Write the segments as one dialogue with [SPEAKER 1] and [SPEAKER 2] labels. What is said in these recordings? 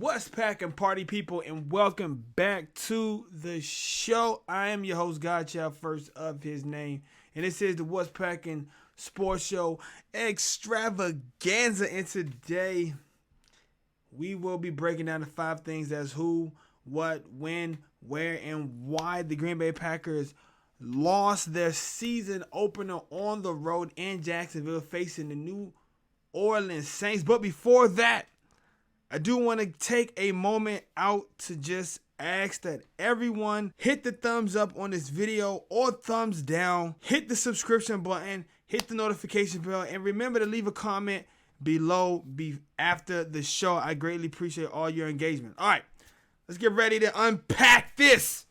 [SPEAKER 1] What's packing, party people, and welcome back to the show. I am your host, Godchild, first of his name, and this is the What's Packing Sports Show Extravaganza. And today, we will be breaking down the 5 things as who, what, when, where, and why the Green Bay Packers lost their season opener on the road in Jacksonville, facing the New Orleans Saints. But before that, I do want to take a moment out to just ask that everyone hit the thumbs up on this video or thumbs down, hit the subscription button, hit the notification bell, and remember to leave a comment below after the show. I greatly appreciate all your engagement. All right, let's get ready to unpack this.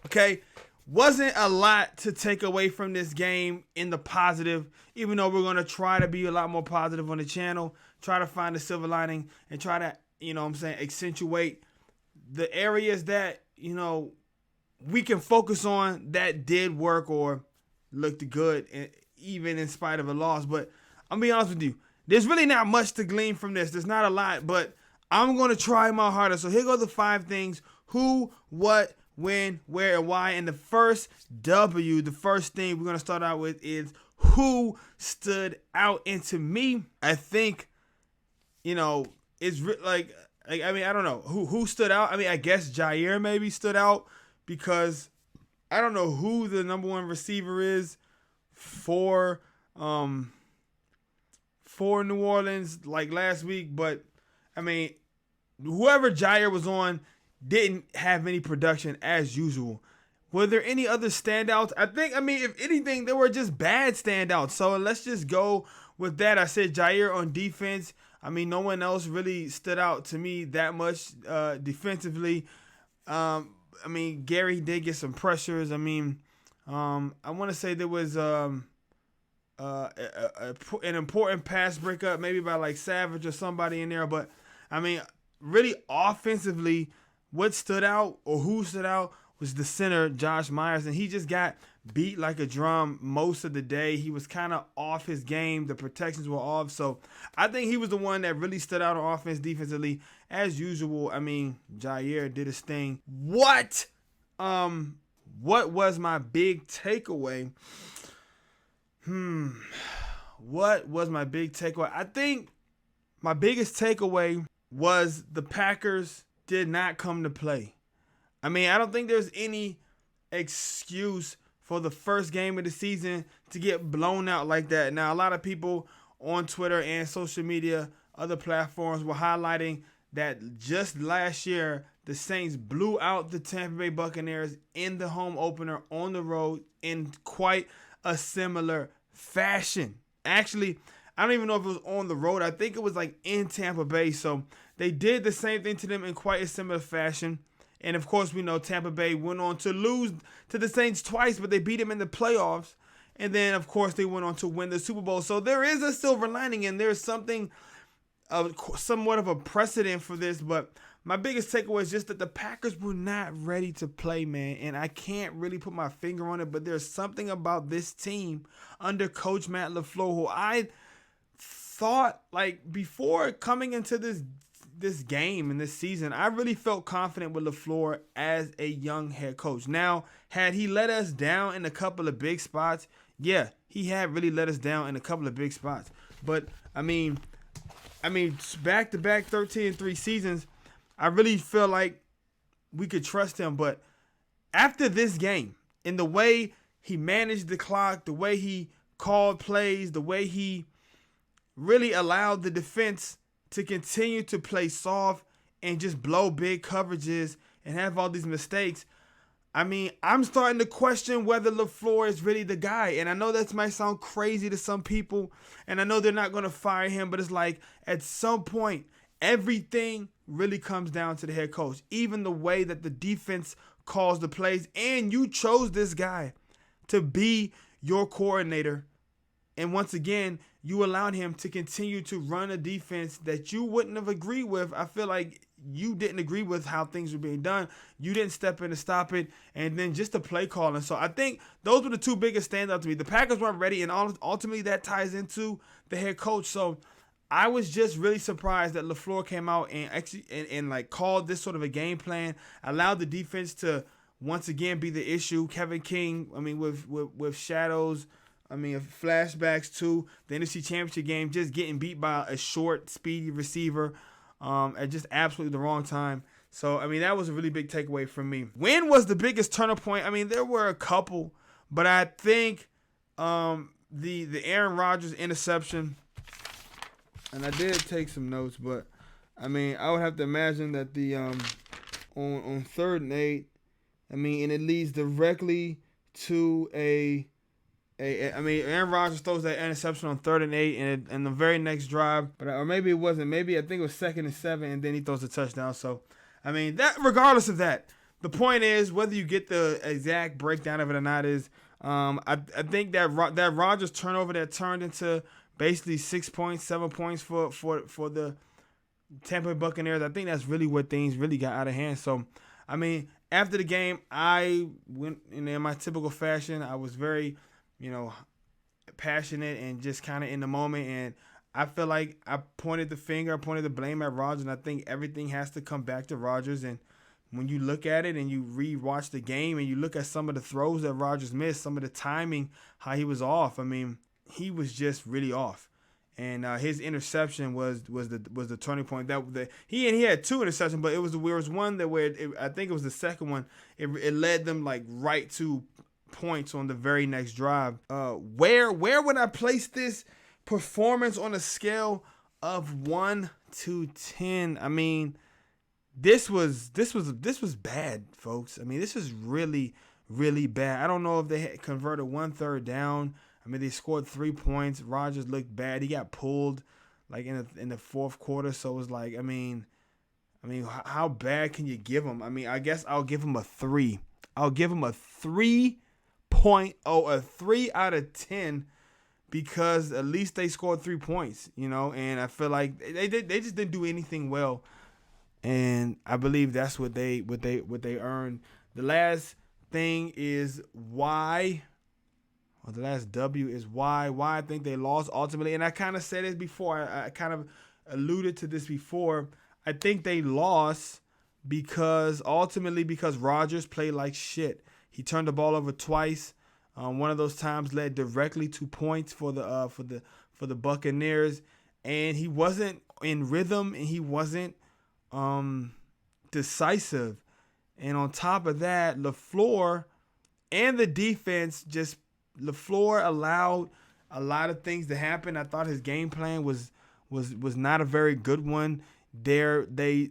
[SPEAKER 1] Okay, wasn't a lot to take away from this game in the positive, even though we're going to try to be a lot more positive on the channel, try to find the silver lining, and try to, accentuate the areas that, we can focus on that did work or looked good, even in spite of a loss. But I'm going to be honest with you, there's really not much to glean from this. There's not a lot, but I'm going to try my hardest. So here go the 5 things: who, what, when, where, and why. And the first thing we're going to start out with is who stood out. And to me, I think, it's I don't know who stood out. I mean, I guess Jair maybe stood out because I don't know who the number 1 receiver is for New Orleans like last week. But I mean, whoever Jair was on didn't have any production as usual. Were there any other standouts? If anything, there were just bad standouts. So let's just go with that. I said Jair on defense. No one else really stood out to me that much defensively. Gary did get some pressures. I want to say there was an important pass breakup, maybe by like Savage or somebody in there. But really offensively, what stood out or who stood out was the center, Josh Myers, and he just got beat like a drum most of the day. He was kind of off his game. The protections were off. So I think he was the one that really stood out on offense defensively. As usual, Jair did his thing. What was my big takeaway? What was my big takeaway? I think my biggest takeaway was the Packers did not come to play. I don't think there's any excuse for the first game of the season to get blown out like that. Now, a lot of people on Twitter and social media, other platforms, were highlighting that just last year, the Saints blew out the Tampa Bay Buccaneers in the home opener on the road in quite a similar fashion. Actually, I don't even know if it was on the road. I think it was like in Tampa Bay. So they did the same thing to them in quite a similar fashion. And of course, we know Tampa Bay went on to lose to the Saints twice, but they beat them in the playoffs. And then, of course, they went on to win the Super Bowl. So there is a silver lining, and there's something somewhat of a precedent for this. But my biggest takeaway is just that the Packers were not ready to play, man. And I can't really put my finger on it, but there's something about this team under Coach Matt LaFleur who I thought, before coming into this game and this season, I really felt confident with LaFleur as a young head coach. Now, had he let us down in a couple of big spots? Yeah, he had really let us down in a couple of big spots. But back-to-back 13-3 seasons, I really feel like we could trust him. But after this game, in the way he managed the clock, the way he called plays, the way he really allowed the defense to continue to play soft and just blow big coverages and have all these mistakes, I'm starting to question whether LaFleur is really the guy. And I know that might sound crazy to some people, and I know they're not going to fire him, but it's like at some point, everything really comes down to the head coach. Even the way that the defense calls the plays, and you chose this guy to be your coordinator. And once again, you allowed him to continue to run a defense that you wouldn't have agreed with. I feel like you didn't agree with how things were being done. You didn't step in to stop it. And then just the play calling. So I think those were the 2 biggest standouts to me. The Packers weren't ready, and ultimately that ties into the head coach. So I was just really surprised that LaFleur came out and like called this sort of a game plan, allowed the defense to once again be the issue. Kevin King, I mean, with shadows, I mean, flashbacks to the NFC Championship game, just getting beat by a short, speedy receiver at just absolutely the wrong time. So, I mean, that was a really big takeaway from me. When was the biggest turning point? I mean, there were a couple, but I think the Aaron Rodgers interception, and I did take some notes, but I mean, I would have to imagine that the on 3rd and 8, I mean, and it leads directly to I mean, Aaron Rodgers throws that interception on 3rd and 8, and the very next drive, or maybe it wasn't. Maybe I think it was 2nd and 7, and then he throws a touchdown. So, I mean, that regardless of that, the point is whether you get the exact breakdown of it or not is, I think that Rodgers turnover that turned into basically 6 points, 7 points for the Tampa Bay Buccaneers. I think that's really where things really got out of hand. So, I mean, after the game, I went in my typical fashion. I was very, passionate and just kind of in the moment. And I feel like I pointed the blame at Rodgers, and I think everything has to come back to Rodgers. And when you look at it and you re-watch the game and you look at some of the throws that Rodgers missed, some of the timing, how he was off, I mean, he was just really off. And his interception was the turning point. He had 2 interceptions, but there was one that I think it was the second one. It led them like right to points on the very next drive. Where would I place this performance on a scale of 1 to 10? I mean, this was bad, folks. I mean, this is really, really bad. I don't know if they had converted 1 third down. I mean, they scored 3 points. Rodgers looked bad. He got pulled like in the 4th quarter. So it was like, I mean, how bad can you give him? I mean, I guess I'll give him a 3. I'll give him a 3.0, a 3 out of 10, because at least they scored 3 points, and I feel like they just didn't do anything well. And I believe that's what they earned. The last thing is why. Well, the last W is why I think they lost ultimately. And I kind of said it before. I kind of alluded to this before. I think they lost because Rodgers played like shit. He turned the ball over twice. One of those times led directly to points for the Buccaneers, and he wasn't in rhythm and he wasn't decisive. And on top of that, LaFleur and the defense LaFleur allowed a lot of things to happen. I thought his game plan was not a very good one. The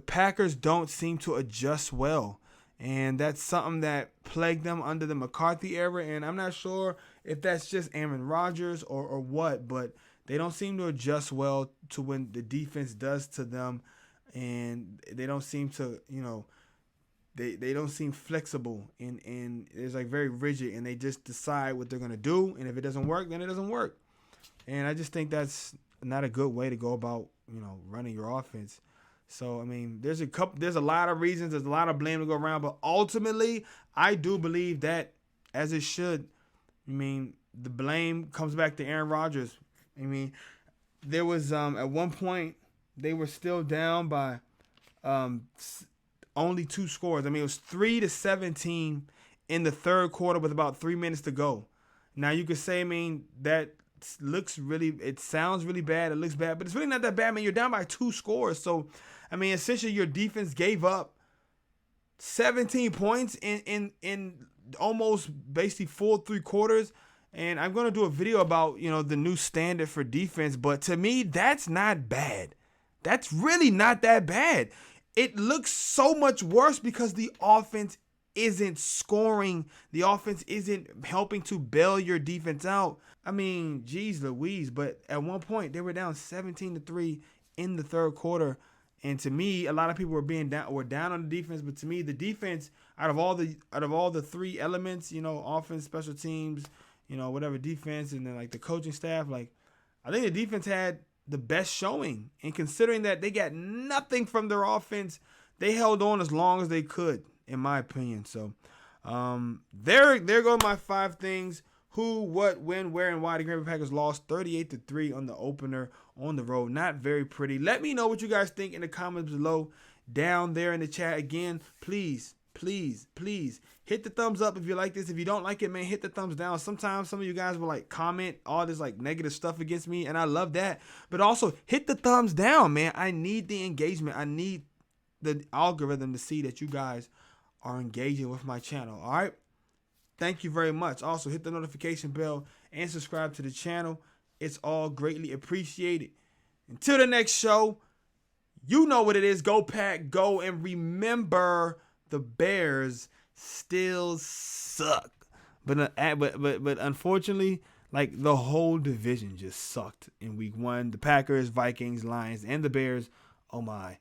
[SPEAKER 1] Packers don't seem to adjust well, and that's something that plagued them under the McCarthy era. And I'm not sure if that's just Aaron Rodgers or what, but they don't seem to adjust well to when the defense does to them, and they don't seem to, They don't seem flexible, and it's like very rigid, and they just decide what they're going to do, and if it doesn't work, then it doesn't work. And I just think that's not a good way to go about, running your offense. So, I mean, there's a lot of reasons, there's a lot of blame to go around, but ultimately, I do believe that, as it should, I mean, the blame comes back to Aaron Rodgers. I mean, there was, at one point, they were still down by, only 2 scores. I mean, it was 3-17 in the 3rd quarter with about 3 minutes to go. Now, you could say, I mean, that it sounds really bad. It looks bad, but it's really not that bad. I mean, you're down by 2 scores. So, I mean, essentially, your defense gave up 17 points in almost basically full 3 quarters. And I'm going to do a video about, the new standard for defense. But to me, that's not bad. That's really not that bad. It looks so much worse because the offense isn't scoring. The offense isn't helping to bail your defense out. I mean, geez Louise, but at one point they were down 17-3 in the 3rd quarter. And to me, a lot of people were down on the defense, but to me, the defense out of all the 3 elements, offense, special teams, whatever defense, and then like the coaching staff, like I think the defense had the best showing, and considering that they got nothing from their offense, they held on as long as they could, in my opinion. So there go my 5 things who, what, when, where, and why the Green Bay Packers lost 38-3 on the opener on the road. Not very pretty. Let me know what you guys think in the comments below, down there in the chat. Again, please hit the thumbs up if you like this. If you don't like it, man, hit the thumbs down. Sometimes some of you guys will like comment all this like negative stuff against me, and I love that. But also hit the thumbs down, man. I need the engagement. I need the algorithm to see that you guys are engaging with my channel. All right. Thank you very much. Also, hit the notification bell and subscribe to the channel. It's all greatly appreciated. Until the next show, you know what it is. Go Pack, go, and remember the Bears still suck. But unfortunately, like the whole division just sucked in week 1. The Packers, Vikings, Lions, and the Bears. Oh my.